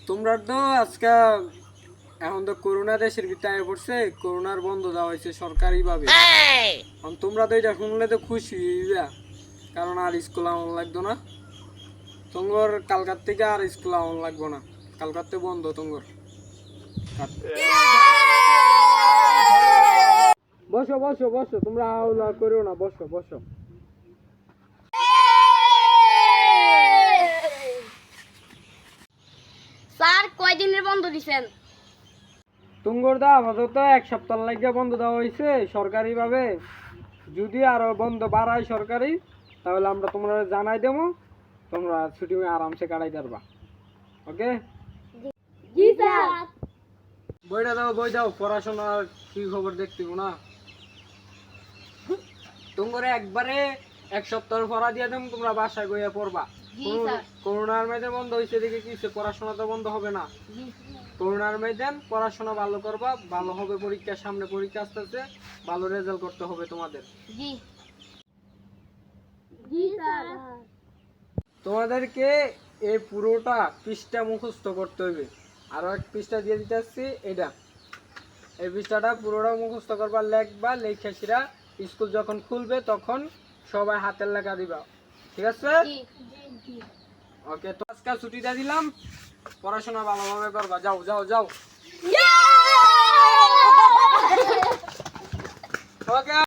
তোমরা তো আজকে এখন তো করোনা দেশের ভিতরে পড়ছে, করোনার বন্ধ দেওয়া হয়েছে সরকারিভাবে। এখন তোমরা তো এটা শুনলে তো খুশি হইবা, কারণ আর স্কুল আমন লাগতো না তোমার। কালকার থেকে আর স্কুল আমন লাগবো না, কালকার থেকে বন্ধ তোমার। বসো বসো বসো, তোমরা আওলা করো না, বসো বসো। স্যার কয়দিনের বন্ধ দিছেন? তুঙ্গর দা আপাতত এক সপ্তাহ লাগিয়ে বন্ধ দেওয়া হয়েছে সরকারিভাবে। যদি আরো বন্ধ বাড়ায় সরকারি, তাহলে আমরা তোমরা জানাই দেবো, তোমরা ছুটি আরামসে কাটাই পারবা। ওকে, জি স্যার। বইটা দাও, বই দাও, পড়াশোনার কি খবর দেখতে না। তোমরা একবারে এক সপ্তাহ পড়া দিয়ে দেবো, তোমরা বাসায় গিয়ে পড়বা। জি স্যার। করোনার মধ্যে বন্ধ হয়েছে দেখে কি পড়াশোনা তো বন্ধ হবে না। জি করোনার মধ্যে পড়াশোনা ভালো করবা, ভালো হবে পরীক্ষার সামনে, পরীক্ষা আসতেছে, ভালো রেজাল্ট করতে হবে তোমাদের। জি জি স্যার। তোমাদেরকে এই পুরোটা পৃষ্ঠা মুখস্থ করতে হবে। আরো এক পৃষ্ঠা দিয়ে দিতে আসছি, এটা এই পৃষ্ঠাটা পুরোটা মুখস্থ করবা, লেখবা, লেখা সেরা স্কুল যখন খুলবে তখন সবাই হাতের লেখা দিবা, ঠিক আছে? জি জি। ওকে, তো আজকাল ছুটিটা দিলাম, পড়াশোনা ভালোভাবে করবা, যাও যাও যাও। ওকে।